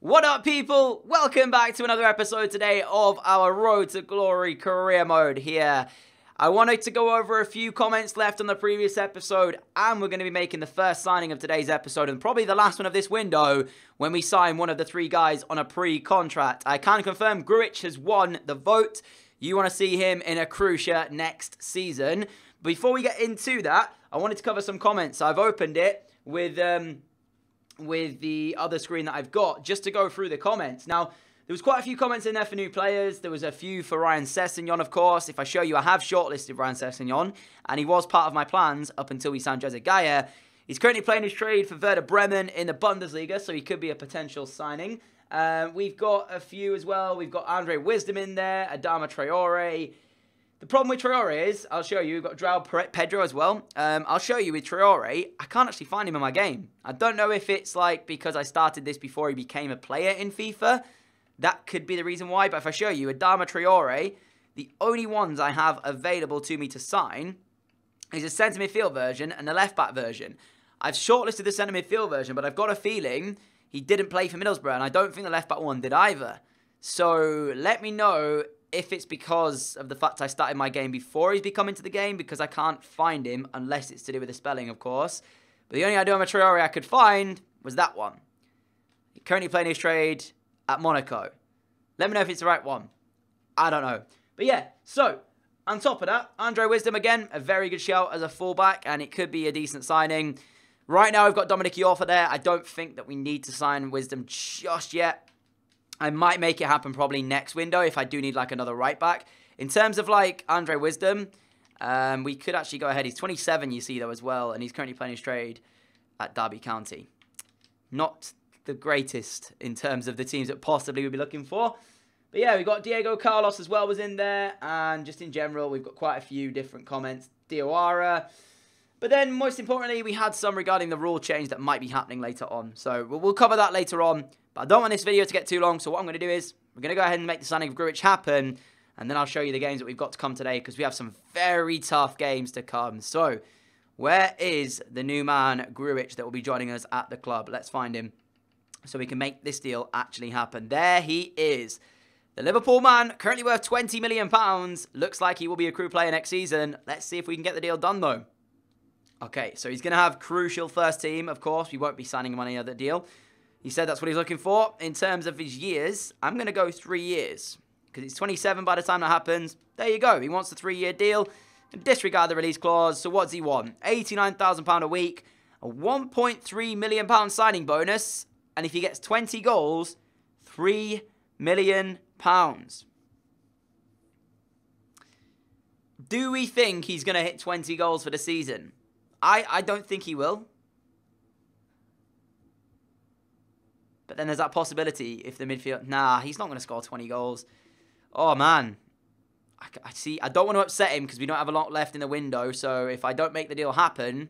What up, people? Welcome back to another episode today of our Road to Glory career mode here. I wanted to go over a few comments left on the previous episode, and we're going to be making the first signing of today's episode, and probably the last one of this window, when we sign one of the three guys on a pre-contract. I can confirm Grujic has won the vote. You want to see him in a Crucia next season. Before we get into that, I wanted to cover some comments. I've opened it with the other screen that I've got, just to go through the comments. Now, there was quite a few comments in there for new players. There was a few for Ryan Sessegnon, of course. If I show you, I have shortlisted Ryan Sessegnon, and he was part of my plans up until we signed Jose Gaya. He's currently playing his trade for Werder Bremen in the Bundesliga, so he could be a potential signing. We've got a few as well. We've got Andre Wisdom in there, Adama Traore. The problem with Traore is, I'll show you, we've got Joao Pedro as well. I'll show you with Traore, I can't actually find him in my game. I don't know if it's like because I started this before he became a player in FIFA. That could be the reason why, but if I show you, Adama Traore, the only ones I have available to me to sign is a centre midfield version and a left back version. I've shortlisted the centre midfield version, but I've got a feeling he didn't play for Middlesbrough, and I don't think the left back one did either. So let me know if it's because of the fact I started my game before he's become into the game, because I can't find him unless it's to do with the spelling, of course. But the only Adama Traore I could find was that one. He's currently playing his trade at Monaco. Let me know if it's the right one. I don't know. But yeah, so on top of that, Andre Wisdom again, a very good shout as a fullback, and it could be a decent signing. Right now, we've got Dominic Iorfa there. I don't think that we need to sign Wisdom just yet. I might make it happen probably next window if I do need like another right back. In terms of like Andre Wisdom, we could actually go ahead. He's 27, you see, though, as well, and he's currently playing his trade at Derby County. Not the greatest in terms of the teams that possibly we'd be looking for. But yeah, we've got Diego Carlos as well was in there, and just in general, we've got quite a few different comments. Diawara. But then, most importantly, we had some regarding the rule change that might be happening later on. So we'll cover that later on. But I don't want this video to get too long, so what I'm going to do is we're going to go ahead and make the signing of Grujic happen, and then I'll show you the games that we've got to come today, because we have some very tough games to come. So, where is the new man, Grujic, that will be joining us at the club? Let's find him, so we can make this deal actually happen. There he is. The Liverpool man, currently worth £20 million. Looks like he will be a crew player next season. Let's see if we can get the deal done, though. Okay, so he's going to have crucial first team, of course. We won't be signing him on any other deal. He said that's what he's looking for. In terms of his years, I'm going to go 3 years, because he's 27 by the time that happens. There you go. He wants a 3-year deal. Disregard the release clause. So what does he want? £89,000 a week, a £1.3 million signing bonus, and if he gets 20 goals, £3 million. Do we think he's going to hit 20 goals for the season? I don't think he will. But then there's that possibility if the midfield... Nah, he's not going to score 20 goals. Oh, man. I see. I don't want to upset him because we don't have a lot left in the window. So if I don't make the deal happen,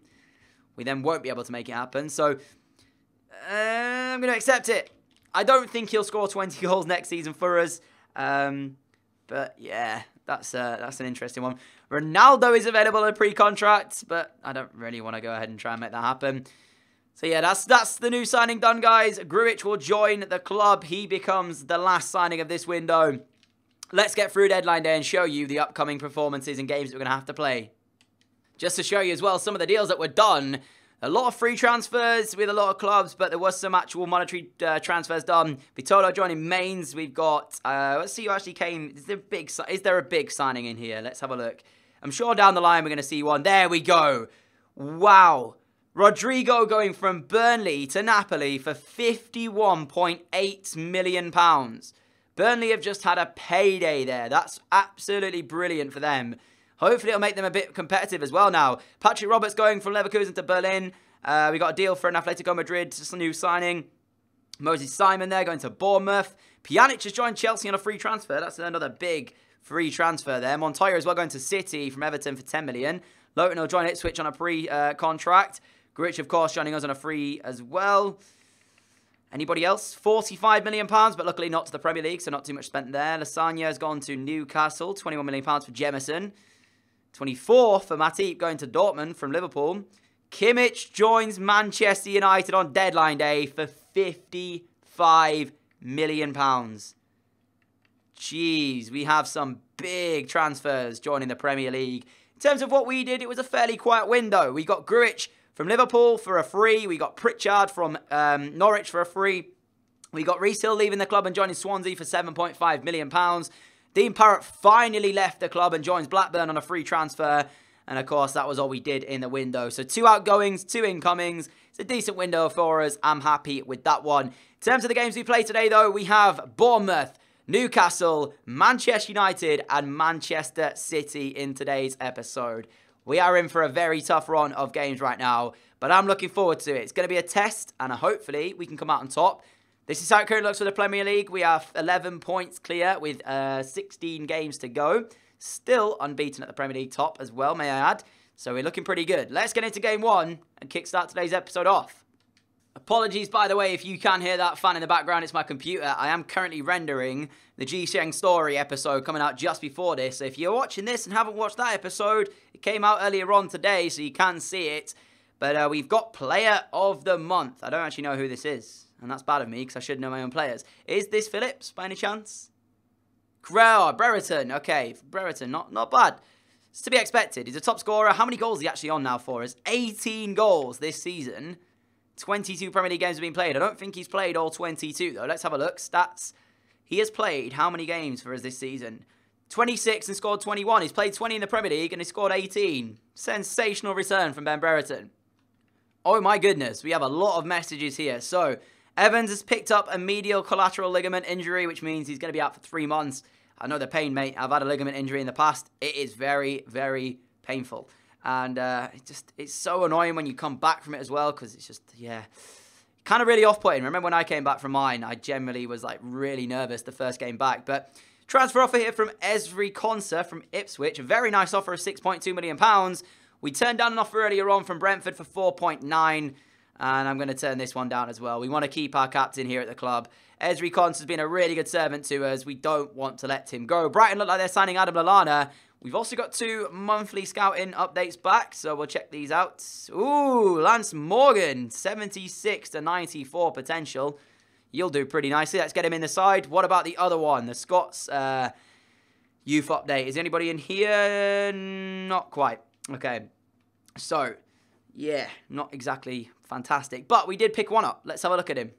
we then won't be able to make it happen. So I'm going to accept it. I don't think he'll score 20 goals next season for us. But yeah, that's an interesting one. Ronaldo is available on a pre-contract, but I don't really want to go ahead and try and make that happen. So yeah, that's the new signing done, guys. Grujic will join the club. He becomes the last signing of this window. Let's get through deadline day and show you the upcoming performances and games that we're going to have to play. Just to show you as well some of the deals that were done. A lot of free transfers with a lot of clubs, but there was some actual monetary transfers done. Vitolo joining Mainz. We've got, let's see who actually came. Is there a big signing in here? Let's have a look. I'm sure down the line we're going to see one. There we go. Wow. Rodrigo going from Burnley to Napoli for £51.8 million. Burnley have just had a payday there. That's absolutely brilliant for them. Hopefully it'll make them a bit competitive as well now. Patrick Roberts going from Leverkusen to Berlin. We got a deal for an Atletico Madrid, just a new signing. Moses Simon there going to Bournemouth. Pjanic has joined Chelsea on a free transfer. That's another big free transfer there. Montoya as well going to City from Everton for £10 million. Lowton will join Ipswich on a pre-contract. Grujic, of course, joining us on a free as well. Anybody else? £45 million, but luckily not to the Premier League, so not too much spent there. Lasagna has gone to Newcastle. £21 million for Jemison. 24 for Matip going to Dortmund from Liverpool. Kimmich joins Manchester United on deadline day for 55 million. Jeez, we have some big transfers joining the Premier League. In terms of what we did, it was a fairly quiet window. We got Grujic from Liverpool for a free. We got Pritchard from Norwich for a free. We got Reece Hill leaving the club and joining Swansea for £7.5 million. Dean Parrott finally left the club and joins Blackburn on a free transfer. And, of course, that was all we did in the window. So 2 outgoings, 2 incomings. It's a decent window for us. I'm happy with that one. In terms of the games we play today, though, we have Bournemouth, Newcastle, Manchester United, and Manchester City in today's episode. We are in for a very tough run of games right now, but I'm looking forward to it. It's going to be a test, and hopefully we can come out on top. This is how it currently looks for the Premier League. We have 11 points clear with 16 games to go. Still unbeaten at the Premier League top as well, may I add. So we're looking pretty good. Let's get into game 1 and kickstart today's episode off. Apologies, by the way, if you can hear that fan in the background. It's my computer. I am currently rendering the Ji Sheng Story episode coming out just before this. So if you're watching this and haven't watched that episode, it came out earlier on today, so you can see it. But we've got Player of the Month. I don't actually know who this is, and that's bad of me because I should know my own players. Is this Phillips by any chance? Brereton. Okay, Brereton, not bad. It's to be expected. He's a top scorer. How many goals is he actually on now for us? 18 goals this season. 22 Premier League games have been played. I don't think he's played all 22, though. Let's have a look. Stats. He has played how many games for us this season? 26 and scored 21. He's played 20 in the Premier League and he scored 18. Sensational return from Ben Brereton. Oh, my goodness. We have a lot of messages here. So, Evans has picked up a medial collateral ligament injury, which means he's going to be out for 3 months. I know the pain, mate. I've had a ligament injury in the past. It is very, very painful. And it's so annoying when you come back from it as well, because it's just, yeah, kind of really off-putting. Remember when I came back from mine, I generally was like really nervous the first game back. But transfer offer here from Ezri Konsa from Ipswich. A very nice offer of £6.2 million. We turned down an offer earlier on from Brentford for 4.9. And I'm going to turn this one down as well. We want to keep our captain here at the club. Ezri Konsa has been a really good servant to us. We don't want to let him go. Brighton look like they're signing Adam Lallana. We've also got 2 monthly scouting updates back, so we'll check these out. Ooh, Lance Morgan, 76 to 94 potential. You'll do pretty nicely. Let's get him in the side. What about the other one? The Scots youth update. Is anybody in here? Not quite. Okay. So, yeah, not exactly fantastic. But we did pick one up. Let's have a look at him.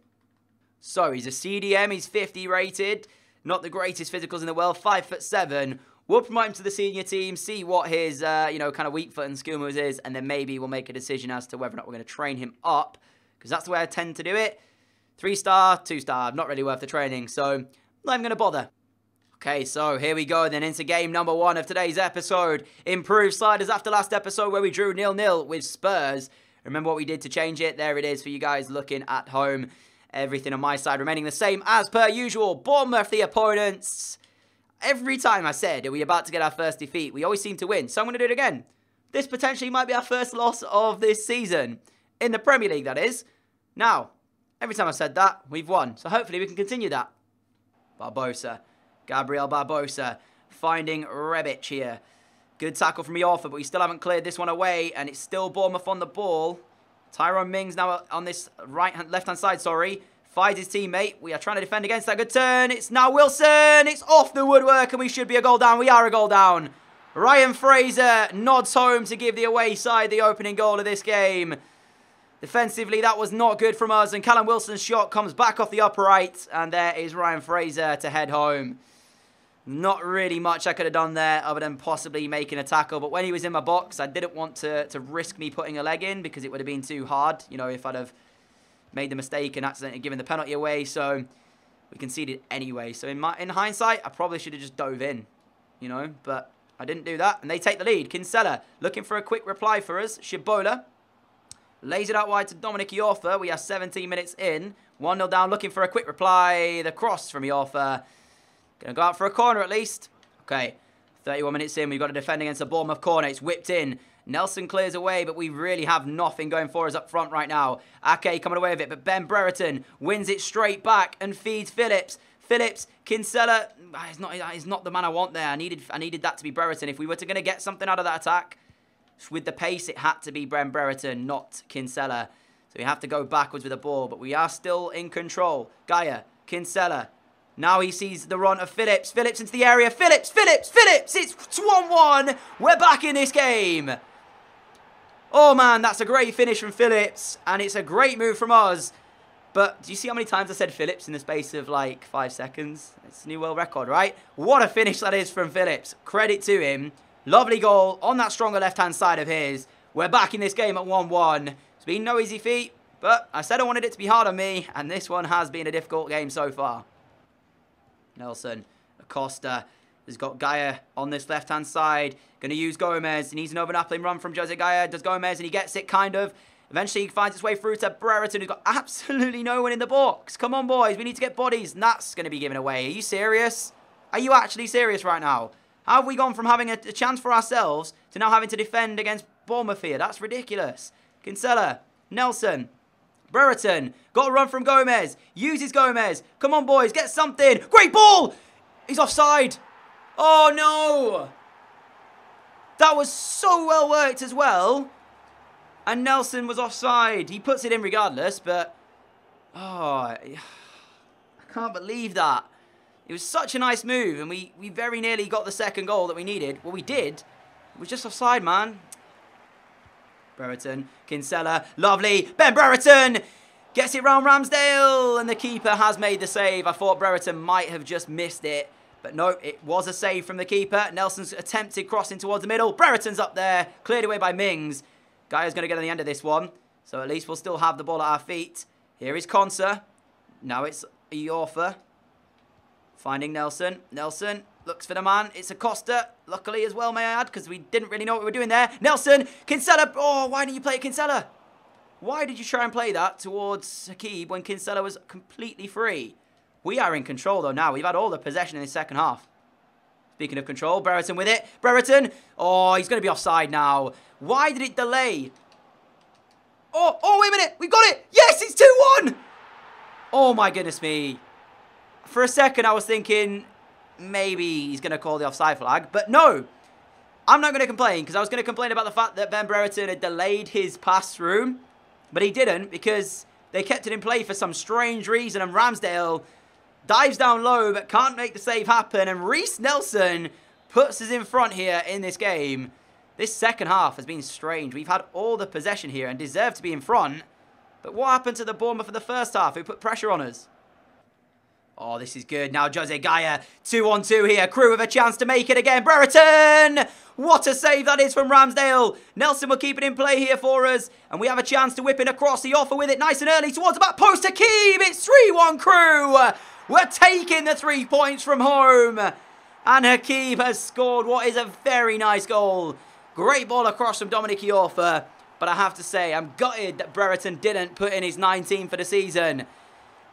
So, he's a CDM. He's 50 rated. Not the greatest physicals in the world. 5'7". We'll promote him to the senior team, see what his, kind of weak foot and skill moves is, and then maybe we'll make a decision as to whether or not we're going to train him up, because that's the way I tend to do it. 3-star, 2-star, not really worth the training, so not even going to bother. Okay, so here we go then into game number 1 of today's episode. Improved sliders after last episode where we drew 0-0 with Spurs. Remember what we did to change it? There it is for you guys looking at home. Everything on my side remaining the same as per usual. Bournemouth the opponents. Every time I said, are we about to get our first defeat, we always seem to win. So I'm going to do it again. This potentially might be our first loss of this season. In the Premier League, that is. Now, every time I said that, we've won. So hopefully we can continue that. Barbosa. Gabriel Barbosa. Finding Rebic here. Good tackle from Iorfa, but we still haven't cleared this one away. And it's still Bournemouth on the ball. Tyrone Mings now on this left-hand side, sorry. Finds his teammate. We are trying to defend against that. Good turn. It's now Wilson. It's off the woodwork and we should be a goal down. We are a goal down. Ryan Fraser nods home to give the away side the opening goal of this game. Defensively, that was not good from us. And Callum Wilson's shot comes back off the upright. And there is Ryan Fraser to head home. Not really much I could have done there other than possibly making a tackle. But when he was in my box, I didn't want to risk me putting a leg in because it would have been too hard. You know, if I'd have made the mistake and accidentally given the penalty away, so we conceded anyway. So in hindsight, I probably should have just dove in, you know, but I didn't do that, and they take the lead. Kinsella looking for a quick reply for us. Shibola lays it out wide to Dominic Iorfa. We are 17 minutes in, 1-0 down, looking for a quick reply. The cross from Iorfa. Gonna go out for a corner at least. Okay, 31 minutes in, we've got to defend against a Bournemouth corner. It's whipped in. Nelson clears away, but we really have nothing going for us up front right now. Ake coming away with it, but Ben Brereton wins it straight back and feeds Phillips. Phillips, Kinsella, he's not the man I want there. I needed that to be Brereton. If we were going to get something out of that attack, with the pace, it had to be Ben Brereton, not Kinsella. So we have to go backwards with the ball, but we are still in control. Gaia Kinsella. Now he sees the run of Phillips. Phillips into the area. Phillips! It's 1-1. We're back in this game. Oh, man, that's a great finish from Phillips. And it's a great move from us. But do you see how many times I said Phillips in the space of, like, 5 seconds? It's a new world record, right? What a finish that is from Phillips. Credit to him. Lovely goal on that stronger left-hand side of his. We're back in this game at 1-1. It's been no easy feat, but I said I wanted it to be hard on me, and this one has been a difficult game so far. Nelson, Acosta has got Gaia on this left-hand side. Going to use Gomez. He needs an overlapping run from Jose Gaia. Does Gomez, and he gets it, kind of. Eventually, he finds its way through to Brereton, who's got absolutely no one in the box. Come on, boys. We need to get bodies, and that's going to be given away. Are you serious? Are you actually serious right now? How have we gone from having a chance for ourselves to now having to defend against Bournemouth here? That's ridiculous. Kinsella, Nelson, Brereton, got a run from Gomez, uses Gomez, come on boys, get something, great ball! He's offside! Oh no! That was so well worked as well, and Nelson was offside. He puts it in regardless, but, oh, I can't believe that. It was such a nice move, and we very nearly got the second goal that we needed. Well, we did. It was just offside, man. Brereton, Kinsella, lovely. Ben Brereton gets it round Ramsdale, and the keeper has made the save. I thought Brereton might have just missed it, but no, it was a save from the keeper. Nelson's attempted crossing towards the middle. Brereton's up there, cleared away by Mings. Gaia's going to get on the end of this one, so at least we'll still have the ball at our feet. Here is Konsa. Now it's Iorfa. Finding Nelson. Nelson looks for the man. It's Acosta. Luckily as well, may I add, because we didn't really know what we were doing there. Nelson. Kinsella. Oh, why didn't you play Kinsella? Why did you try and play that towards Hakib when Kinsella was completely free? We are in control, though, now. We've had all the possession in the second half. Speaking of control, Brereton with it. Brereton. Oh, he's going to be offside now. Why did it delay? Oh, wait a minute. We've got it. Yes, it's 2-1. Oh, my goodness me. For a second, I was thinking maybe he's going to call the offside flag. But no, I'm not going to complain, because I was going to complain about the fact that Ben Brereton had delayed his pass through. But he didn't, because they kept it in play for some strange reason. And Ramsdale dives down low but can't make the save happen. And Reece Nelson puts us in front here in this game. This second half has been strange. We've had all the possession here and deserved to be in front. But what happened to the Bournemouth of the first half who put pressure on us? Oh, this is good. Now Jose Gaia, 2-on-2 here. Crew with a chance to make it again. Brereton! What a save that is from Ramsdale. Nelson will keep it in play here for us. And we have a chance to whip it across. The offer with it nice and early towards the back post. Hakib! It's 3-1 Crew. We're taking the 3 points from home. And Hakib has scored what is a very nice goal. Great ball across from Dominic Iorfa. But I have to say, I'm gutted that Brereton didn't put in his 19 for the season.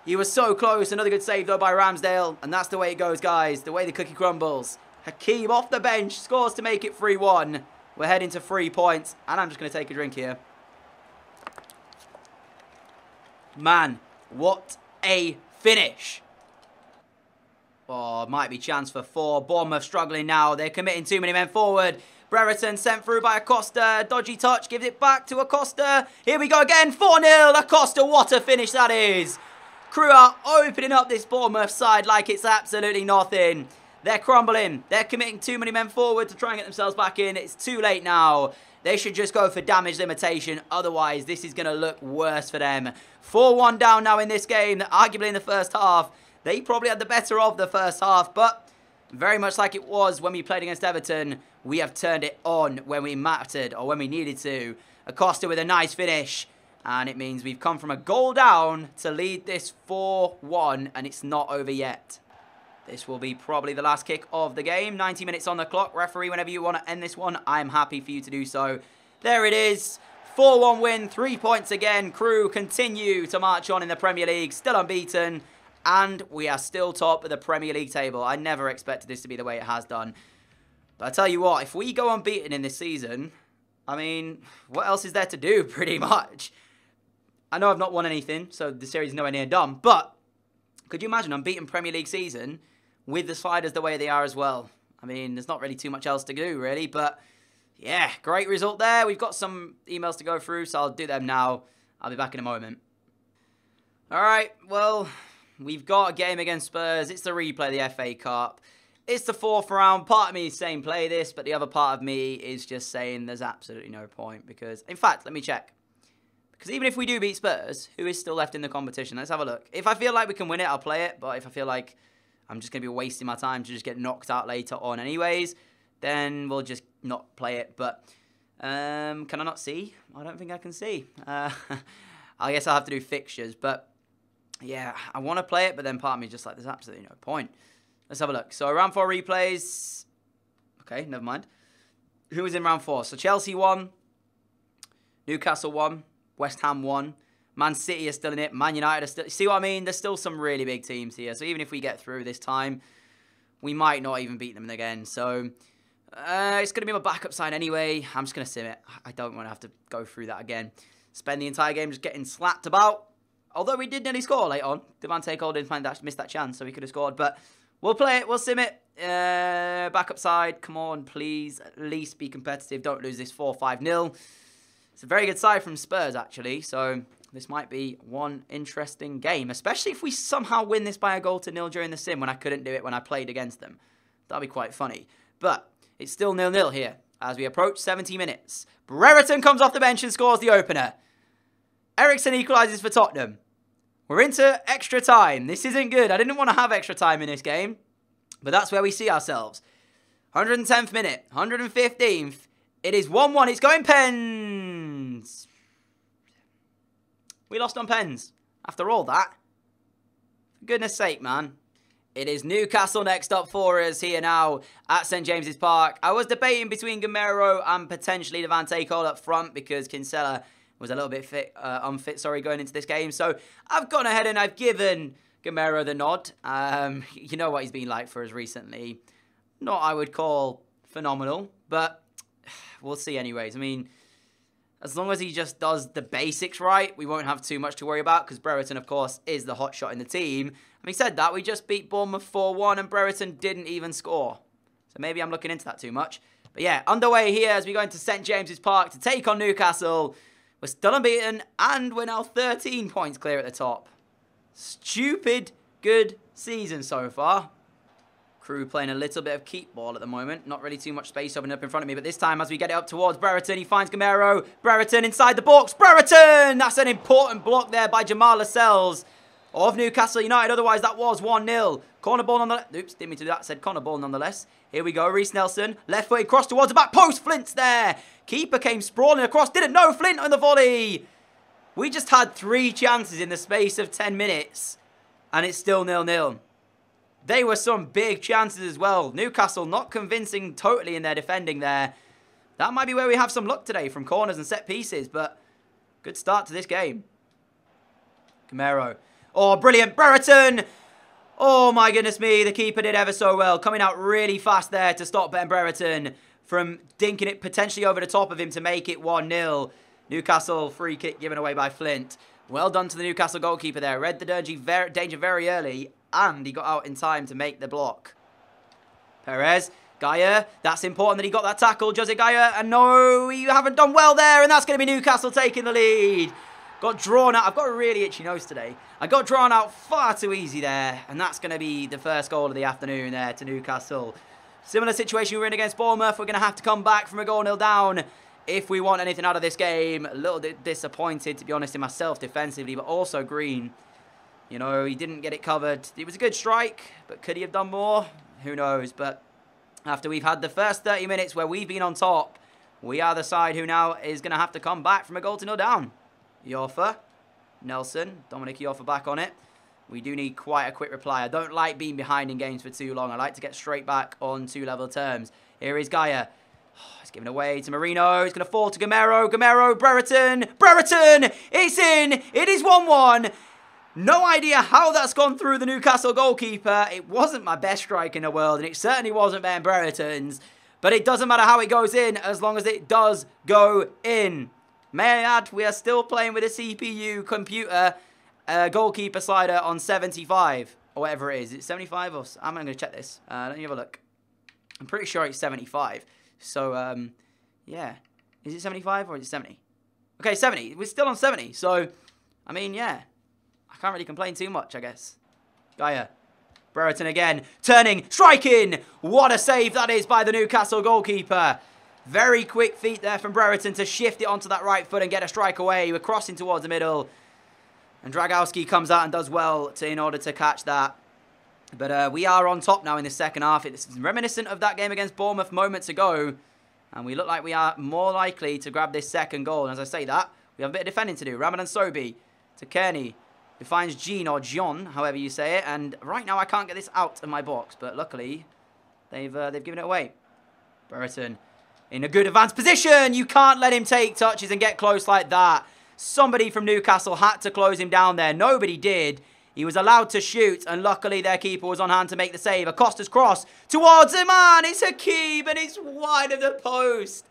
He was so close. Another good save, though, by Ramsdale. And that's the way it goes, guys. The way the cookie crumbles. Hakib off the bench. Scores to make it 3-1. We're heading to 3 points. And I'm just going to take a drink here. Man, what a finish. Oh, might be chance for 4. Bournemouth struggling now. They're committing too many men forward. Brereton sent through by Acosta. Dodgy touch. Gives it back to Acosta. Here we go again. 4-0. Acosta, what a finish that is. Crew are opening up this Bournemouth side like it's absolutely nothing. They're crumbling. They're committing too many men forward to try and get themselves back in. It's too late now. They should just go for damage limitation. Otherwise, this is going to look worse for them. 4-1 down now in this game. Arguably in the first half. They probably had the better of the first half. But very much like it was when we played against Everton, we have turned it on when we mattered or when we needed to. Acosta with a nice finish. And it means we've come from a goal down to lead this 4-1, and it's not over yet. This will be probably the last kick of the game. 90 minutes on the clock. Referee, whenever you want to end this one, I'm happy for you to do so. There it is. 4-1 win, 3 points again. Crew continue to march on in the Premier League, still unbeaten, and we are still top of the Premier League table. I never expected this to be the way it has done. But I tell you what, if we go unbeaten in this season, I mean, what else is there to do, pretty much? I know I've not won anything, so the series is nowhere near done. But could you imagine unbeaten Premier League season with the sliders the way they are as well? I mean, there's not really too much else to do, really. But yeah, great result there. We've got some emails to go through, so I'll do them now. I'll be back in a moment. All right, well, We've got a game against Spurs. It's the replay of the FA Cup. It's the 4th round. Part of me is saying play this, but the other part of me is just saying there's absolutely no point. Because, in fact, let me check. Because even if we do beat Spurs, who is still left in the competition? Let's have a look. If I feel like we can win it, I'll play it. But if I feel like I'm just going to be wasting my time to just get knocked out later on anyways, then we'll just not play it. But can I not see? I don't think I can see. I guess I'll have to do fixtures. But yeah, I want to play it, but then part of me is just like, there's absolutely no point. Let's have a look. So round 4 replays. Okay, never mind. Who was in round 4? So Chelsea won. Newcastle won. West Ham won. Man City are still in it. Man United are still... See what I mean? There's still some really big teams here. So even if we get through this time, we might not even beat them again. So it's going to be my backup side anyway. I'm just going to sim it. I don't want to have to go through that again. Spend the entire game just getting slapped about. Although we did nearly score late on. Devante Cole didn't miss that chance, so we could have scored. But we'll play it. We'll sim it. Backup side. Come on, please. At least be competitive. Don't lose this 4-5-0. It's a very good side from Spurs, actually. So this might be one interesting game. Especially if we somehow win this by a goal to 0 during the sim when I couldn't do it when I played against them. That'd be quite funny. But it's still 0-0 here as we approach 70 minutes. Brereton comes off the bench and scores the opener. Eriksson equalises for Tottenham. We're into extra time. This isn't good. I didn't want to have extra time in this game. But that's where we see ourselves. 110th minute. 115th. It is 1-1. It's going pens. We lost on pens. After all that. For goodness sake, man. It is Newcastle next up for us here now at St James's Park. I was debating between Gamero and potentially Devante Cole up front because Kinsella was a little bit unfit, going into this game. So I've gone ahead and I've given Gamero the nod. You know what he's been like for us recently. Not, I would call, phenomenal, but we'll see anyways. I mean, as long as he just does the basics right, we won't have too much to worry about because Brereton, of course, is the hot shot in the team. Having said that, we just beat Bournemouth 4-1 and Brereton didn't even score. So maybe I'm looking into that too much. But yeah, underway here as we go into St James's Park to take on Newcastle. We're still unbeaten, and we're now 13 points clear at the top. Stupid good season so far. Crew playing a little bit of keep ball at the moment. Not really too much space opening up in front of me, but this time as we get it up towards Brereton, he finds Gamero. Brereton inside the box. Brereton! That's an important block there by Jamal Lascelles of Newcastle United. Otherwise, that was 1-0. Corner ball nonetheless. Oops, didn't mean to do that. Said corner ball nonetheless. Here we go. Reece Nelson. Left footed cross towards the back post. Flint's there. Keeper came sprawling across. Didn't know Flint on the volley. We just had 3 chances in the space of 10 minutes. And it's still 0-0. They were some big chances as well. Newcastle not convincing totally in their defending there. That might be where we have some luck today from corners and set pieces. But good start to this game. Gamero. Oh, brilliant. Brereton. Oh, my goodness me. The keeper did ever so well. Coming out really fast there to stop Ben Brereton from dinking it potentially over the top of him to make it 1-0. Newcastle free kick given away by Flint. Well done to the Newcastle goalkeeper there. Read the danger very early. And he got out in time to make the block. Perez. Gaia. That's important that he got that tackle. Jose Gaia. And no, you haven't done well there. And that's going to be Newcastle taking the lead. Got drawn out. I've got a really itchy nose today. I got drawn out far too easy there. And that's going to be the first goal of the afternoon there to Newcastle. Similar situation we were in against Bournemouth. We're going to have to come back from a 0-0 down if we want anything out of this game. A little bit disappointed, to be honest, in myself defensively. But also Green. You know, he didn't get it covered. It was a good strike. But could he have done more? Who knows. But after we've had the first 30 minutes where we've been on top, we are the side who now is going to have to come back from a 0-0 down. Iorfa, Nelson, Dominic Iorfa back on it. We do need quite a quick reply. I don't like being behind in games for too long. I like to get straight back on 2-level terms. Here is Gaia. Oh, it's given away to Marino. It's going to fall to Gamero. Gamero, Brereton. Brereton! It's in! It is 1-1. No idea how that's gone through the Newcastle goalkeeper. It wasn't my best strike in the world, and it certainly wasn't Ben Brereton's. But it doesn't matter how it goes in, as long as it does go in. May I add, we are still playing with a CPU computer goalkeeper slider on 75. Or whatever it is. Is it 75 or... I'm going to check this. Let me have a look. I'm pretty sure it's 75. So, yeah. Is it 75 or is it 70? Okay, 70. We're still on 70. So, I mean, yeah. I can't really complain too much, I guess. Gaia. Brereton again. Turning. Striking. What a save that is by the Newcastle goalkeeper. Very quick feet there from Brereton to shift it onto that right foot and get a strike away. We're crossing towards the middle. And Dragowski comes out and does well in order to catch that. But we are on top now in the second half. It's reminiscent of that game against Bournemouth moments ago. And we look like we are more likely to grab this second goal. And as I say that, we have a bit of defending to do. Ramadan Sobhi to Kearney, who finds Jean or John, however you say it. And right now I can't get this out of my box. But luckily, they've given it away. Brereton in a good advanced position. You can't let him take touches and get close like that. Somebody from Newcastle had to close him down there. Nobody did. He was allowed to shoot, and luckily their keeper was on hand to make the save. Acosta's cross towards him, and it's Hakeem, and it's wide of the post.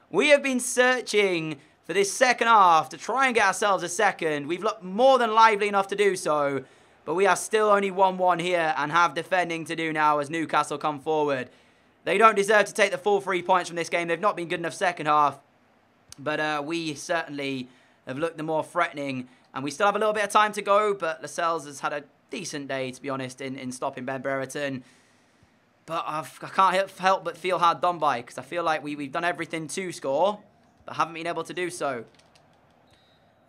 We have been searching for this second half to try and get ourselves a second. We've looked more than lively enough to do so, but we are still only 1-1 here and have defending to do now as Newcastle come forward. They don't deserve to take the full 3 points from this game. They've not been good enough second half, but we certainly have looked the more threatening. And we still have a little bit of time to go, but Lascelles has had a decent day, to be honest, in stopping Ben Brereton. But I can't help but feel hard done by, because I feel like we've done everything to score, but haven't been able to do so.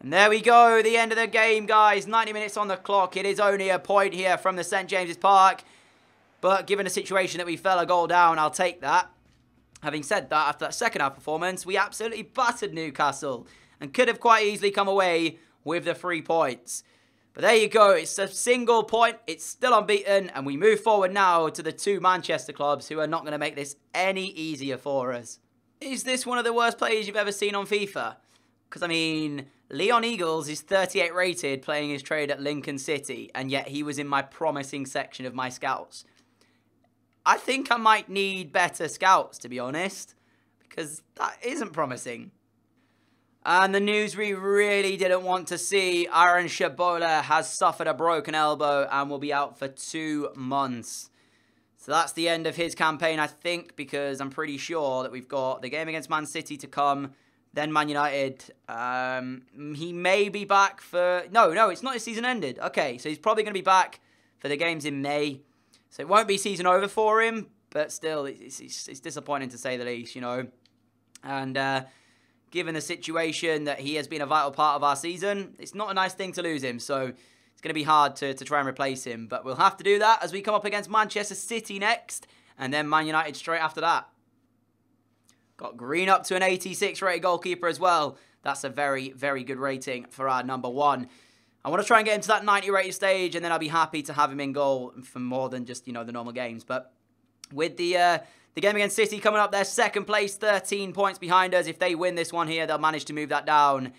And there we go, the end of the game, guys. 90 minutes on the clock. It is only a point here from the St. James's Park. But given the situation that we fell a goal down, I'll take that. Having said that, after that second half performance, we absolutely battered Newcastle and could have quite easily come away with the 3 points. But there you go. It's a single point. It's still unbeaten. And we move forward now to the 2 Manchester clubs who are not going to make this any easier for us. Is this one of the worst players you've ever seen on FIFA? Because, I mean, Leon Eagles is 38 rated playing his trade at Lincoln City. And yet he was in my promising section of my scouts. I think I might need better scouts, to be honest. Because that isn't promising. And the news we really didn't want to see, Aaron Shabola has suffered a broken elbow and will be out for 2 months. So that's the end of his campaign, I think, because I'm pretty sure that we've got the game against Man City to come, then Man United. He may be back for... No, it's not his season ended. Okay, so he's probably going to be back for the games in May. So it won't be season over for him, but still, it's disappointing to say the least, you know. And... given the situation that he has been a vital part of our season, it's not a nice thing to lose him. So it's going to be hard to try and replace him. But we'll have to do that as we come up against Manchester City next. And then Man United straight after that. Got Green up to an 86 rated goalkeeper as well. That's a very, very good rating for our number 1. I want to try and get him to that 90 rated stage. And then I'll be happy to have him in goal for more than just, you know, the normal games. But with the game against City coming up, they're second place, 13 points behind us. If they win this one here, they'll manage to move that down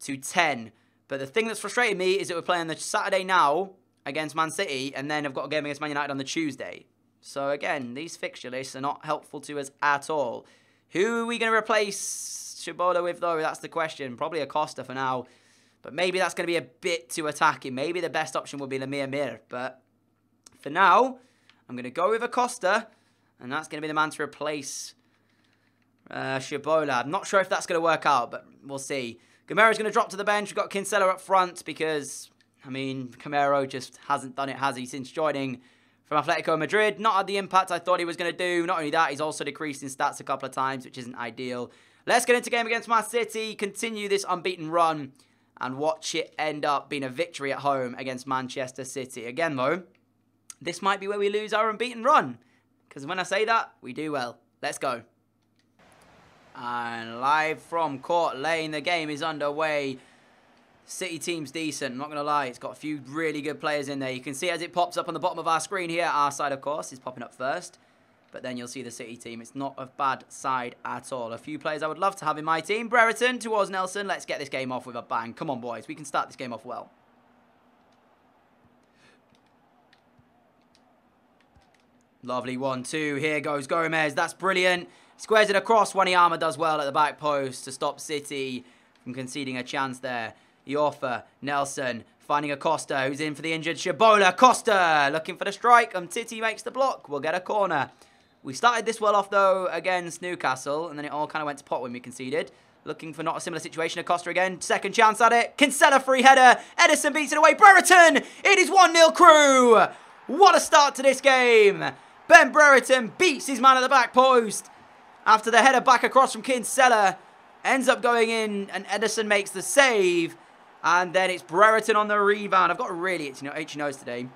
to 10. But the thing that's frustrating me is that we're playing the Saturday now against Man City, and then I've got a game against Man United on the Tuesday. So again, these fixture lists are not helpful to us at all. Who are we going to replace Shabola with, though? That's the question. Probably Acosta for now. But maybe that's going to be a bit too attacking. Maybe the best option would be Lamir Mir. But for now, I'm going to go with Acosta. And that's going to be the man to replace Shabola. I'm not sure if that's going to work out, but we'll see. Gamero's going to drop to the bench. We've got Kinsella up front because, I mean, Gamero just hasn't done it, has he, since joining from Atletico Madrid. Not had the impact I thought he was going to do. Not only that, he's also decreased in stats a couple of times, which isn't ideal. Let's get into game against Man City, continue this unbeaten run, and watch it end up being a victory at home against Manchester City. Again, though, this might be where we lose our unbeaten run. Because when I say that, we do well. Let's go. And live from Court Lane, the game is underway. City team's decent, I'm not going to lie. It's got a few really good players in there. You can see as it pops up on the bottom of our screen here. Our side, of course, is popping up first. But then you'll see the City team. It's not a bad side at all. A few players I would love to have in my team. Brereton towards Nelson. Let's get this game off with a bang. Come on, boys. We can start this game off well. Lovely 1-2. Here goes Gomez. That's brilliant. Squares it across. Wanyama does well at the back post to stop City from conceding a chance there. Iorfa, Nelson, finding Acosta, who's in for the injured Shabola. Costa looking for the strike. Titi makes the block. We'll get a corner. We started this well off, though, against Newcastle, and then it all kind of went to pot when we conceded. Looking for not a similar situation. Acosta again. Second chance at it. Kinsella free header. Edison beats it away. Brereton. It is 1-0 Crew. What a start to this game. Ben Brereton beats his man at the back post. After the header back across from Kinsella. Ends up going in and Edison makes the save. And then it's Brereton on the rebound. I've got a really itchy nose today.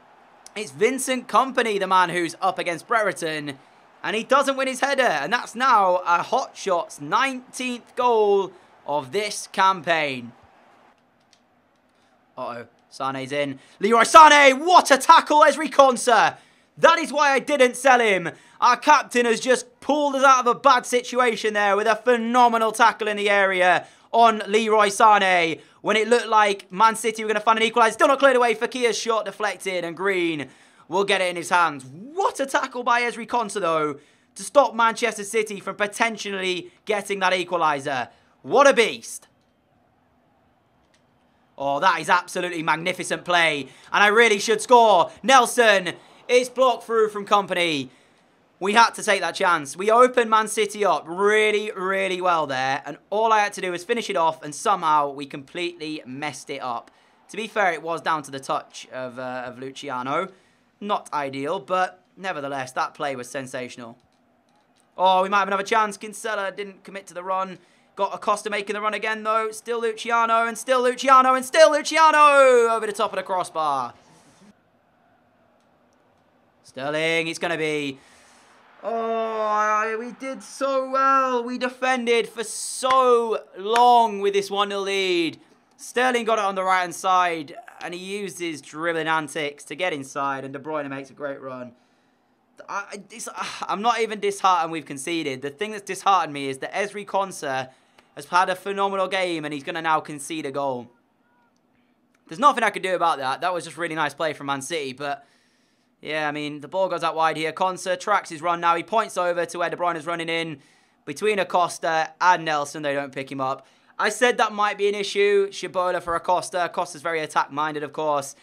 It's Vincent Kompany, the man who's up against Brereton. And he doesn't win his header. And that's now a Hot Shots 19th goal of this campaign. Uh-oh. Sane's in. Leroy Sané. What a tackle, Ezri Konsa. That is why I didn't sell him. Our captain has just pulled us out of a bad situation there with a phenomenal tackle in the area on Leroy Sané. When it looked like Man City were going to find an equaliser. Still not cleared away. Fakir's shot deflected and Green will get it in his hands. What a tackle by Ezri Konsa, though, to stop Manchester City from potentially getting that equaliser. What a beast. Oh, that is absolutely magnificent play. And I really should score. Nelson, it's blocked through from Kompany. We had to take that chance. We opened Man City up really, really well there. And all I had to do was finish it off. And somehow we completely messed it up. To be fair, it was down to the touch of Luciano. Not ideal, but nevertheless, that play was sensational. Oh, we might have another chance. Kinsella didn't commit to the run. Got Acosta making the run again, though. Still Luciano, and still Luciano, and still Luciano! Over the top of the crossbar. Sterling, it's going to be... Oh, we did so well. We defended for so long with this 1-0 lead. Sterling got it on the right-hand side, and he used his dribbling antics to get inside, and De Bruyne makes a great run. I'm not even disheartened we've conceded. The thing that's disheartened me is that Ezri Konsa has had a phenomenal game, and he's going to now concede a goal. There's nothing I could do about that. That was just really nice play from Man City, but... yeah, I mean, the ball goes out wide here. Konsa tracks his run now. He points over to where De Bruyne is running in. Between Acosta and Nelson, they don't pick him up. I said that might be an issue. Shibola for Acosta. Acosta's very attack-minded, of course.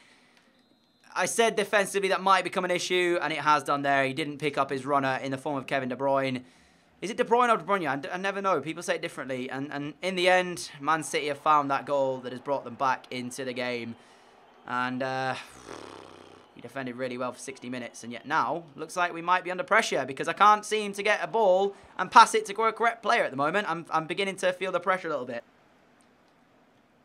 I said defensively that might become an issue, and it has done there. He didn't pick up his runner in the form of Kevin De Bruyne. Is it De Bruyne or De Bruyne? I never know. People say it differently. And in the end, Man City have found that goal that has brought them back into the game. And... he defended really well for 60 minutes, and yet now looks like we might be under pressure because I can't seem to get a ball and pass it to a correct player at the moment. I'm beginning to feel the pressure a little bit.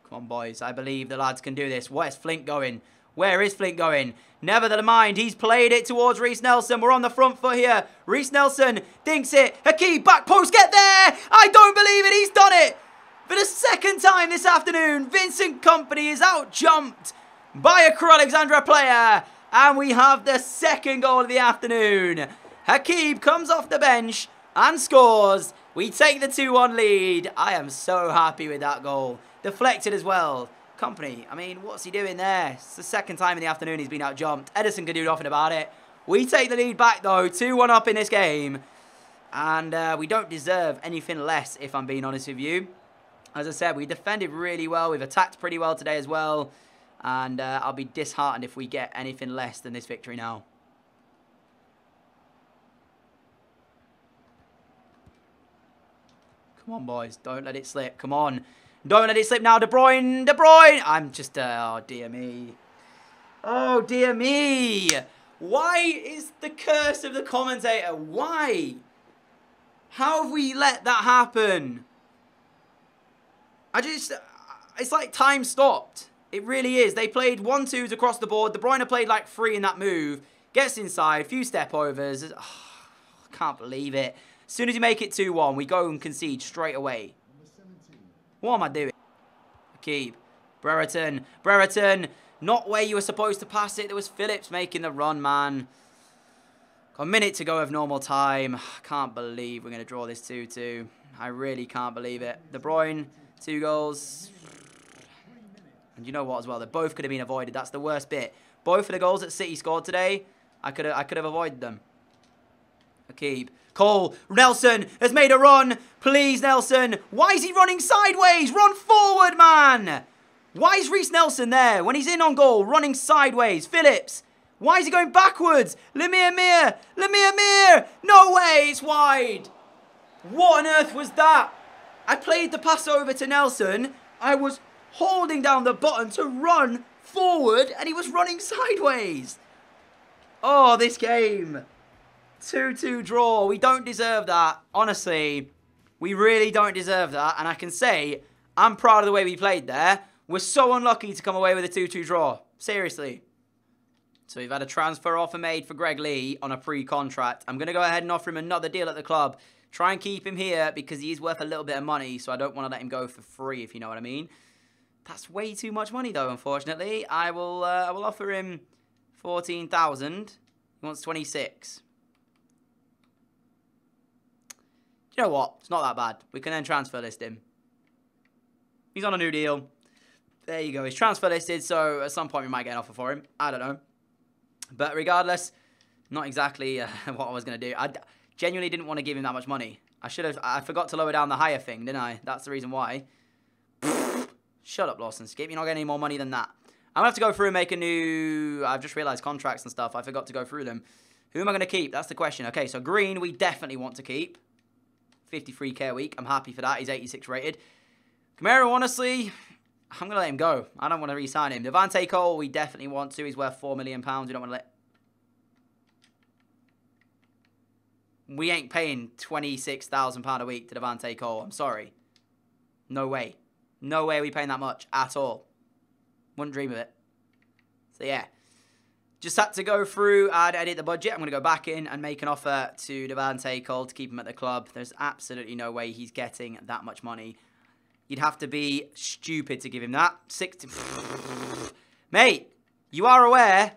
Come on, boys. I believe the lads can do this. Where's Flint going? Where is Flint going? Never mind. He's played it towards Reiss Nelson. We're on the front foot here. Reiss Nelson dinks it. Hakeem, back post, get there! I don't believe it. He's done it. For the second time this afternoon, Vincent Kompany is out-jumped by a Crew Alexandra player. And we have the second goal of the afternoon. Hakeem comes off the bench and scores. We take the 2-1 lead. I am so happy with that goal. Deflected as well. Kompany, I mean, what's he doing there? It's the second time in the afternoon he's been out-jumped. Edison can do nothing about it. We take the lead back, though. 2-1 up in this game. And we don't deserve anything less, if I'm being honest with you. As I said, we defended really well. We've attacked pretty well today as well. And I'll be disheartened if we get anything less than this victory now. Come on, boys. Don't let it slip. Come on. Don't let it slip now. De Bruyne. De Bruyne. I'm just... oh, dear me. Oh, dear me. Why is the curse of the commentator? Why? How have we let that happen? It's like time stopped. It really is. They played 1-2s across the board. De Bruyne played like 3 in that move. Gets inside. Few step overs. Oh, I can't believe it. As soon as you make it 2-1, we go and concede straight away. What am I doing? Keep. Brereton. Brereton. Not where you were supposed to pass it. There was Phillips making the run, man. Got a minute to go of normal time. I can't believe we're going to draw this 2-2. I really can't believe it. De Bruyne, 2 goals. And you know what as well? They both could have been avoided. That's the worst bit. Both of the goals that City scored today, I could have avoided them. Akib. Cole. Nelson has made a run. Please, Nelson. Why is he running sideways? Run forward, man. Why is Reiss Nelson there when he's in on goal, running sideways? Phillips. Why is he going backwards? Lemire Mir. Lemire Mir. No way. It's wide. What on earth was that? I played the pass over to Nelson. I was holding down the button to run forward, and he was running sideways. Oh, this game. 2-2 draw. We don't deserve that. Honestly, we really don't deserve that. And I can say, I'm proud of the way we played there. We're so unlucky to come away with a 2-2 draw. Seriously. So we've had a transfer offer made for Greg Lee on a pre-contract. I'm going to go ahead and offer him another deal at the club. Try and keep him here because he is worth a little bit of money. So I don't want to let him go for free, if you know what I mean. That's way too much money, though, unfortunately. I will offer him 14,000. He wants 26. You know what? It's not that bad. We can then transfer list him. He's on a new deal. There you go. He's transfer listed, so at some point we might get an offer for him. I don't know. But regardless, not exactly what I was going to do. I genuinely didn't want to give him that much money. I forgot to lower down the higher thing, didn't I? That's the reason why. Shut up, Lawson Skip. You're not getting any more money than that. I'm going to have to go through and make a new... I've just realised contracts and stuff. I forgot to go through them. Who am I going to keep? That's the question. Okay, so Green, we definitely want to keep. 53k a week. I'm happy for that. He's 86 rated. Camaro, honestly, I'm going to let him go. I don't want to re-sign him. Devante Cole, we definitely want to. He's worth £4 million. We don't want to let... We ain't paying £26,000 a week to Devante Cole. I'm sorry. No way. No way are we paying that much at all. Wouldn't dream of it. So, yeah. Just had to go through and edit the budget. I'm going to go back in and make an offer to Devante Cole to keep him at the club. There's absolutely no way he's getting that much money. You'd have to be stupid to give him that. 60. Mate, you are aware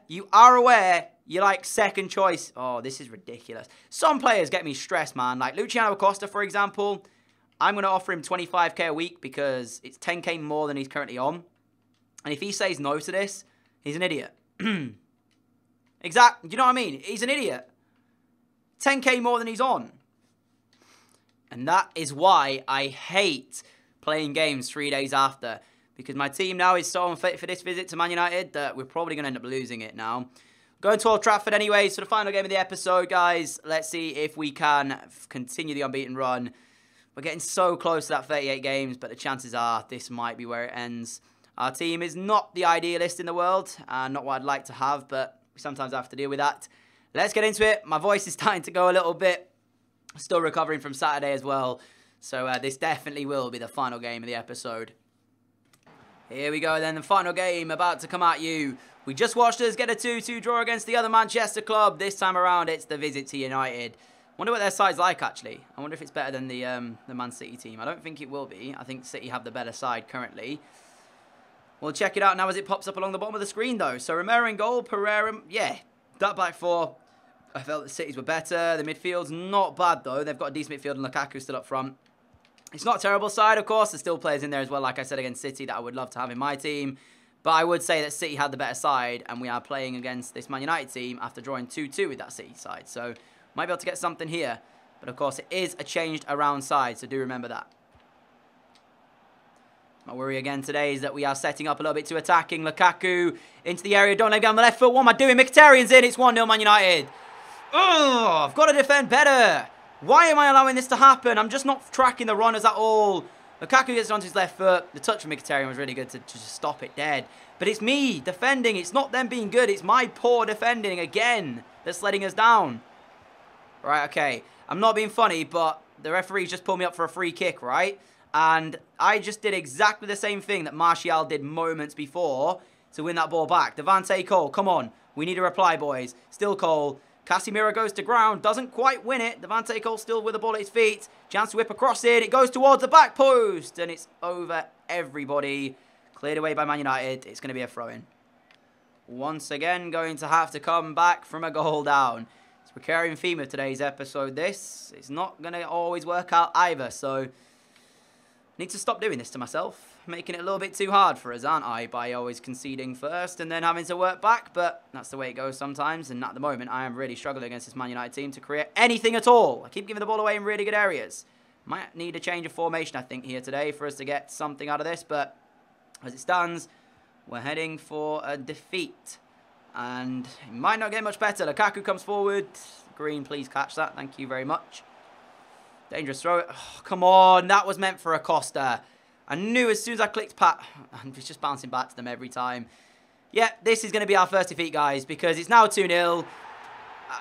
you're like second choice. Oh, this is ridiculous. Some players get me stressed, man. Like Luciano Acosta, for example. I'm going to offer him 25k a week because it's 10k more than he's currently on. And if he says no to this, he's an idiot. Exactly. Do you know what I mean? He's an idiot. 10k more than he's on. And that is why I hate playing games 3 days after. Because my team now is so unfit for this visit to Man United that we're probably going to end up losing it now. Going to Old Trafford anyway. So the final game of the episode, guys. Let's see if we can continue the unbeaten run. We're getting so close to that 38 games. But the chances are this might be where it ends. Our team is not the idealist in the world. Not what I'd like to have. But we sometimes have to deal with that. Let's get into it. My voice is starting to go a little bit. Still recovering from Saturday as well. So this definitely will be the final game of the episode. Here we go then. The final game about to come at you. We just watched us get a 2-2 draw against the other Manchester club. This time around it's the visit to United. Wonder what their side's like actually. I wonder if it's better than the Man City team. I don't think it will be. I think City have the better side currently. We'll check it out now as it pops up along the bottom of the screen though. So Romero in goal, Pereira, yeah, that back four. I felt the Cities were better. The midfield's not bad though. They've got a decent midfield and Lukaku still up front. It's not a terrible side, of course. There's still players in there as well, like I said, against City that I would love to have in my team. But I would say that City had the better side, and we are playing against this Man United team after drawing 2-2 with that City side. So, might be able to get something here. But, of course, it is a changed around side, so do remember that. My worry again today is that we are setting up a little bit too attacking. Lukaku into the area. Don't let him go on the left foot. What am I doing? Mkhitaryan's in. It's 1-0 Man United. Oh, I've got to defend better. Why am I allowing this to happen? I'm just not tracking the runners at all. Lukaku gets onto his left foot. The touch from Mkhitaryan was really good to just stop it dead. But it's me defending. It's not them being good. It's my poor defending again that's letting us down. Right, okay. I'm not being funny, but the referee's just pulled me up for a free kick, right? And I just did exactly the same thing that Martial did moments before to win that ball back. Devante Cole, come on. We need a reply, boys. Still Cole. Casemiro goes to ground, doesn't quite win it. Devante Cole still with the ball at his feet. Chance to whip across it. It goes towards the back post. And it's over everybody. Cleared away by Man United. It's going to be a throw-in. Once again, going to have to come back from a goal down. It's a recurring theme of today's episode, this. It's not going to always work out either. So, I need to stop doing this to myself. Making it a little bit too hard for us, aren't I? By always conceding first and then having to work back. But that's the way it goes sometimes. And at the moment, I am really struggling against this Man United team to create anything at all. I keep giving the ball away in really good areas. Might need a change of formation, I think, here today for us to get something out of this. But as it stands, we're heading for a defeat. And it might not get much better. Lukaku comes forward. Green, please catch that. Thank you very much. Dangerous throw. Oh, come on. That was meant for Acosta. I knew as soon as I clicked pat. I'm just bouncing back to them every time. Yeah, this is going to be our first defeat, guys, because it's now 2-0.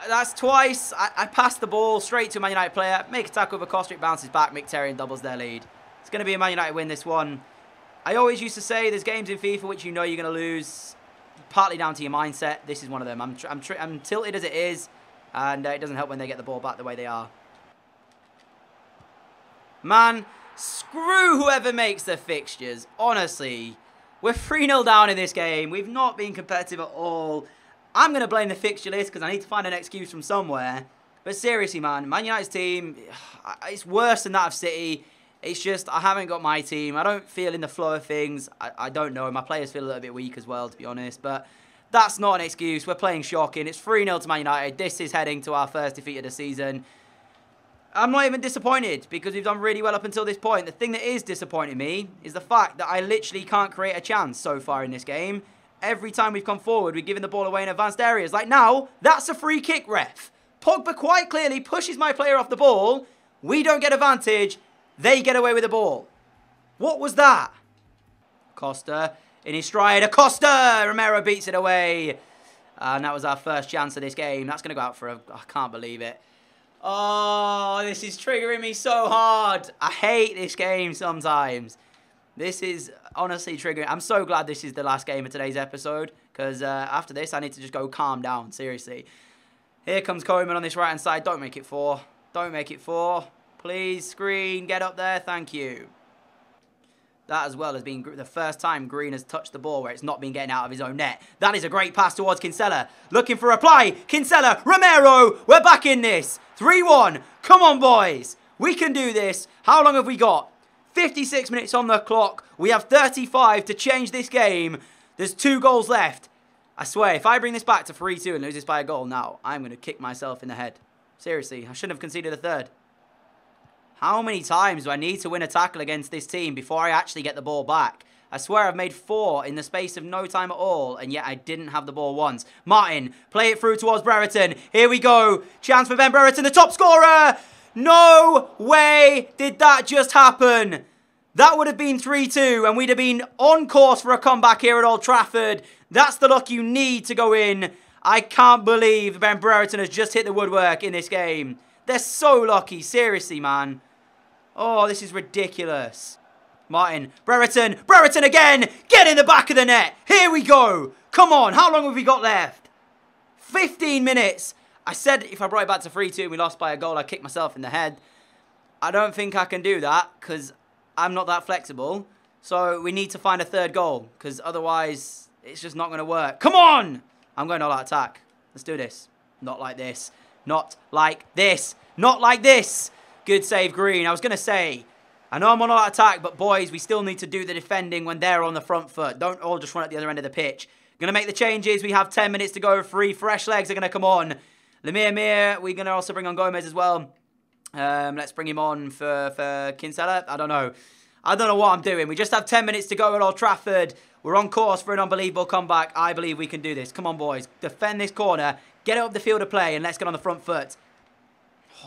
That's twice. I passed the ball straight to a Man United player. Make a tackle with Acosta. It bounces back. Mkhitaryan doubles their lead. It's going to be a Man United win, this one. I always used to say there's games in FIFA which you know you're going to lose. Partly down to your mindset. This is one of them. I'm tilted as it is. And it doesn't help when they get the ball back the way they are. Man, screw whoever makes the fixtures. Honestly, we're 3-0 down in this game. We've not been competitive at all. I'm going to blame the fixture list because I need to find an excuse from somewhere. But seriously, man, Man United's team, it's worse than that of City. It's just, I haven't got my team. I don't feel in the flow of things. I don't know. My players feel a little bit weak as well, to be honest. But that's not an excuse. We're playing shocking. It's 3-0 to Man United. This is heading to our first defeat of the season. I'm not even disappointed because we've done really well up until this point. The thing that is disappointing me is the fact that I literally can't create a chance so far in this game. Every time we've come forward, we've given the ball away in advanced areas. Like now, that's a free kick, ref. Pogba quite clearly pushes my player off the ball. We don't get advantage. They get away with the ball. What was that? Costa in his stride. Acosta! Romero beats it away. And that was our first chance of this game. That's going to go out for a... I can't believe it. Oh, this is triggering me so hard. I hate this game sometimes. This is honestly triggering. I'm so glad this is the last game of today's episode. Because after this, I need to just go calm down. Seriously. Here comes Koeman on this right-hand side. Don't make it 4. Don't make it 4. Please, screen, get up there. Thank you. That as well has been the first time Green has touched the ball where it's not been getting out of his own net. That is a great pass towards Kinsella. Looking for a reply. Kinsella, Romero. We're back in this. 3-1. Come on, boys. We can do this. How long have we got? 56 minutes on the clock. We have 35 to change this game. There's 2 goals left. I swear, if I bring this back to 3-2 and lose this by a goal now, I'm going to kick myself in the head. Seriously, I shouldn't have conceded a third. How many times do I need to win a tackle against this team before I actually get the ball back? I swear I've made 4 in the space of no time at all, and yet I didn't have the ball once. Martin, play it through towards Brereton. Here we go. Chance for Ben Brereton, the top scorer. No way did that just happen. That would have been 3-2, and we'd have been on course for a comeback here at Old Trafford. That's the luck you need to go in. I can't believe Ben Brereton has just hit the woodwork in this game. They're so lucky, seriously, man. Oh, this is ridiculous. Martin, Brereton again! Get in the back of the net! Here we go! Come on, how long have we got left? 15 minutes. I said if I brought it back to 3-2 and we lost by a goal, I'd kick myself in the head. I don't think I can do that because I'm not that flexible. So we need to find a third goal because otherwise it's just not going to work. Come on! I'm going all out attack. Let's do this. Not like this. Not like this. Not like this. Good save, Green. I was going to say, I know I'm on all out attack, but boys, we still need to do the defending when they're on the front foot. Don't all just run at the other end of the pitch. Going to make the changes. We have 10 minutes to go. 3 fresh legs are going to come on. Lemire, we're going to also bring on Gomez as well. Let's bring him on for Kinsella. I don't know. I don't know what I'm doing. We just have 10 minutes to go at Old Trafford. We're on course for an unbelievable comeback. I believe we can do this. Come on, boys. Defend this corner. Get it up the field of play and let's get on the front foot.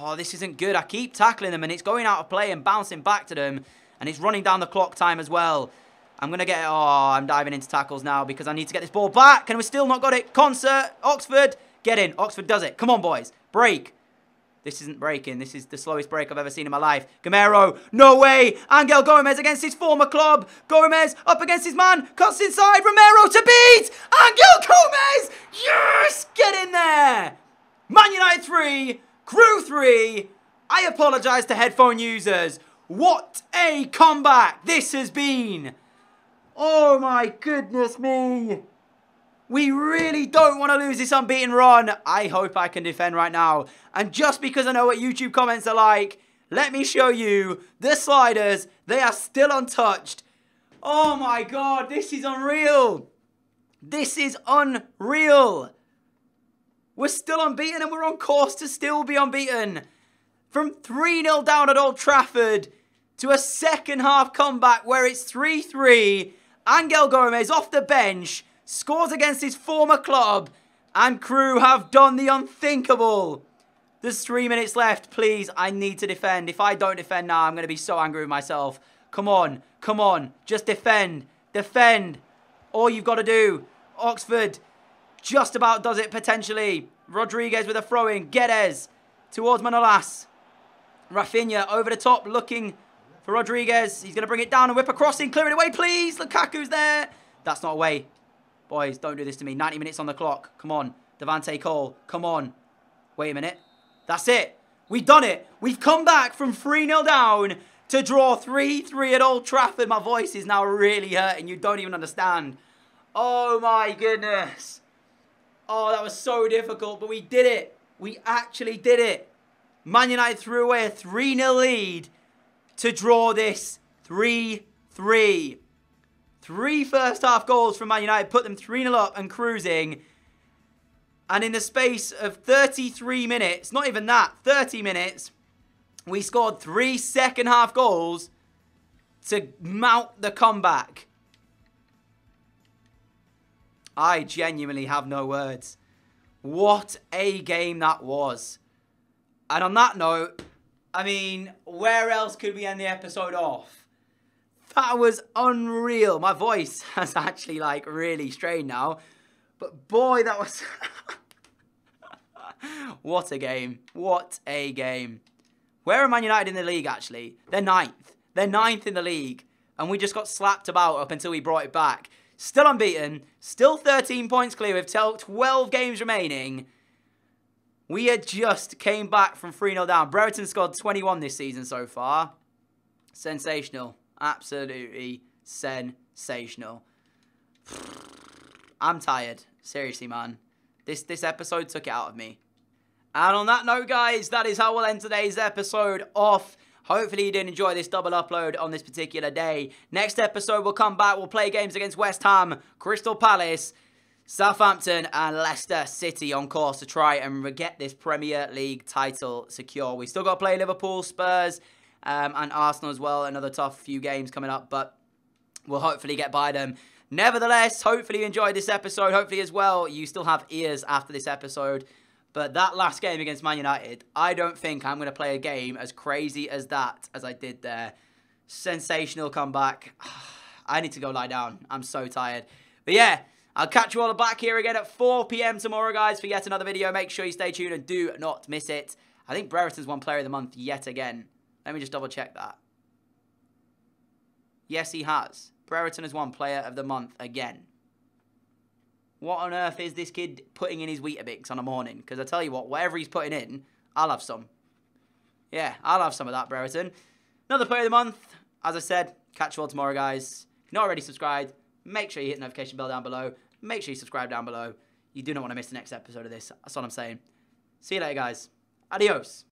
Oh, this isn't good. I keep tackling them and it's going out of play and bouncing back to them. And it's running down the clock time as well. I'm going to get... Oh, I'm diving into tackles now because I need to get this ball back. And we've still not got it. Concert, Oxford, get in. Oxford does it. Come on, boys. Break. This isn't breaking. This is the slowest break I've ever seen in my life. Gamero, no way. Angel Gomez against his former club. Gomez up against his man. Cuts inside. Romero to beat. Angel Gomez. Yes. Get in there. Man United 3. Crew 3. I apologise to headphone users. What a comeback this has been. Oh my goodness me. We really don't want to lose this unbeaten run. I hope I can defend right now. And just because I know what YouTube comments are like, let me show you the sliders. They are still untouched. Oh my God, this is unreal. This is unreal. We're still unbeaten and we're on course to still be unbeaten. From 3-0 down at Old Trafford to a second half comeback where it's 3-3. Angel Gomez off the bench. Scores against his former club, and Crew have done the unthinkable. There's 3 minutes left. Please, I need to defend. If I don't defend now, I'm going to be so angry with myself. Come on. Come on. Just defend. Defend. All you've got to do. Oxford just about does it potentially. Rodriguez with a throw-in. Guedes towards Manolas. Rafinha over the top looking for Rodriguez. He's going to bring it down and whip a crossing. Clear it away, please. Lukaku's there. That's not away. Boys, don't do this to me. 90 minutes on the clock. Come on. Devante Cole. Come on. Wait a minute. That's it. We've done it. We've come back from 3-0 down to draw 3-3 at Old Trafford. My voice is now really hurting. You don't even understand. Oh, my goodness. Oh, that was so difficult, but we did it. We actually did it. Man United threw away a 3-0 lead to draw this 3-3. 3 first-half goals from Man United put them 3-0 up and cruising. And in the space of 33 minutes, not even that, 30 minutes, we scored 3 second-half goals to mount the comeback. I genuinely have no words. What a game that was. And on that note, I mean, where else could we end the episode off? That was unreal. My voice has actually, like, really strained now. But boy, that was... What a game. What a game. Where are Man United in the league, actually? They're 9th. They're 9th in the league. And we just got slapped about up until we brought it back. Still unbeaten. Still 13 points clear with 12 games remaining. We had just came back from 3-0 down. Brereton scored 21 this season so far. Sensational. Absolutely sensational. I'm tired. Seriously, man. This episode took it out of me. And on that note, guys, that is how we'll end today's episode off. Hopefully you did enjoy this double upload on this particular day. Next episode, we'll come back. We'll play games against West Ham, Crystal Palace, Southampton, and Leicester City on course to try and get this Premier League title secure. We still got to play Liverpool, Spurs, and Arsenal as well. Another tough few games coming up, but we'll hopefully get by them. Nevertheless, hopefully you enjoyed this episode. Hopefully as well, you still have ears after this episode. But that last game against Man United, I don't think I'm going to play a game as crazy as that as I did there. Sensational comeback. I need to go lie down. I'm so tired. But yeah, I'll catch you all back here again at 4 PM tomorrow, guys, for yet another video. Make sure you stay tuned and do not miss it. I think Brereton's won Player of the Month yet again. Let me just double check that. Yes, he has. Brereton has won Player of the Month again. What on earth is this kid putting in his Weetabix on a morning? Because I tell you what, whatever he's putting in, I'll have some. Yeah, I'll have some of that, Brereton. Another Player of the Month. As I said, catch you all tomorrow, guys. If you're not already subscribed, make sure you hit the notification bell down below. Make sure you subscribe down below. You do not want to miss the next episode of this. That's all I'm saying. See you later, guys. Adios.